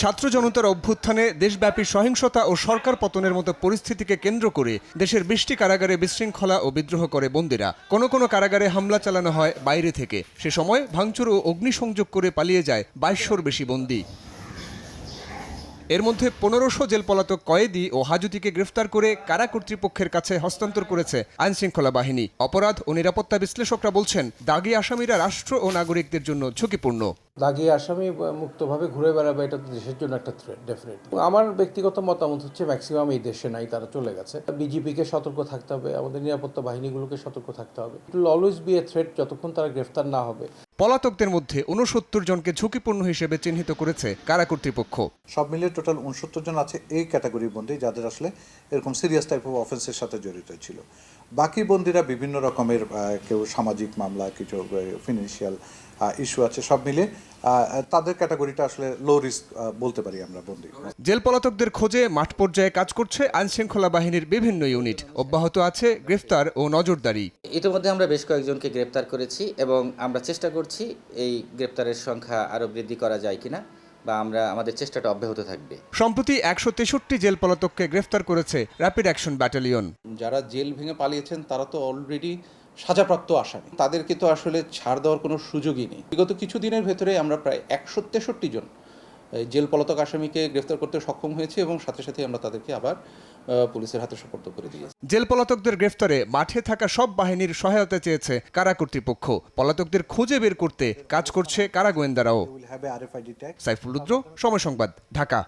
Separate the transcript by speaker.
Speaker 1: ছাত্র জনতার অভ্যুত্থানে দেশব্যাপী সহিংসতা ও সরকার পতনের মতো পরিস্থিতিকে কেন্দ্র করে দেশের 20টি কারাগারে বিশৃঙ্খলা ও বিদ্রোহ করে বন্দীরা। কোনো কোনো কারাগারে হামলা চালানো হয় বাইরে থেকে। সে সময় ভাঙচুর ও অগ্নিসংযোগ করে পালিয়ে যায় 2200-র বেশি বন্দী। এর মধ্যে 1500 জেল পলাতক কয়েদি ও হাজুতিকে গ্রেফতার করে কারা কর্তৃপক্ষের কাছে হস্তান্তর করেছে আইনশৃঙ্খলা বাহিনী। অপরাধ ও নিরাপত্তা বিশ্লেষকরা বলছেন, দাগী আসামিরা রাষ্ট্র ও নাগরিকদের জন্য ঝুঁকিপূর্ণ।
Speaker 2: দাগী আসামি মুক্তভাবে ঘুরে বেড়াবে, এটা তো দেশের জন্য একটা থ্রেট ডেফিনেটলি। আমার ব্যক্তিগত মতামত হচ্ছে ম্যাক্সিমাম এই দেশে নাই, তারা চলে গেছে। বিজিপিকে সতর্ক থাকতে হবে, আমাদের নিরাপত্তা বাহিনীগুলোকে সতর্ক থাকতে হবে। It will always B A threat যতক্ষণ তারা গ্রেফতার না হবে।
Speaker 1: পলাতকদের মধ্যে 69 জনকে ঝুঁকিপূর্ণ হিসেবে চিহ্নিত করেছে কারা কর্তৃপক্ষ।
Speaker 3: সব মিলিয়ে টোটাল 69 জন আছে এই ক্যাটাগরির বন্দী, যাদের আসলে এরকম সিরিয়াস টাইপ অফ অফেন্সের সাথে জড়িত ছিল। বাকি বন্দীরা বিভিন্ন রকমের, কেউ সামাজিক মামলা, কিছু ফিনান্সিয়াল ইস্যু আছে। সব মিলে তাদের ক্যাটাগরিটা আসলে লো রিস্ক বলতে পারি আমরা বন্দী।
Speaker 1: জেল পলাতকদের খোঁজে মাঠ পর্যায়ে কাজ করছে আইনশৃঙ্খলা বাহিনীর বিভিন্ন ইউনিট। অব্যাহত আছে গ্রেফতার ও নজরদারি।
Speaker 4: ইতিমধ্যে আমরা বেশ কয়েকজনকে গ্রেপ্তার করেছি এবং আমরা চেষ্টা করছি এই গ্রেপ্তারের সংখ্যা আরও বৃদ্ধি করা যায় কিনা, বা আমাদের চেষ্টাটা অব্যাহত থাকবে।
Speaker 1: সম্প্রতি 163 জেল পলাতককে গ্রেফতার করেছে র্যাপিড অ্যাকশন ব্যাটালিয়ন।
Speaker 5: যারা জেল ভেঙে পালিয়েছেন তারা তো অলরেডি সাজাপ্রাপ্ত আসামি, তাদেরকে তো আসলে ছাড় দেওয়ার কোনো সুযোগই নেই। বিগত কিছুদিনের ভেতরে আমরা প্রায় 163 জন জেল পলাতক আসামিকে গ্রেফতার করতে সক্ষম হয়েছে এবং সাথে সাথে আমরা তাদেরকে আবার পুলিশের হাতে সোপর্দ করে দিয়েছি।
Speaker 1: জেল পলাতকদের গ্রেফতারে মাঠে থাকা সব বাহিনীর সহায়তা চেয়েছে কারা কর্তৃপক্ষ। পলাতকদের খুঁজে বের করতে কাজ করছে কারা গোয়েন্দারাও। সাইফুল রুদ্র, সময় সংবাদ, ঢাকা।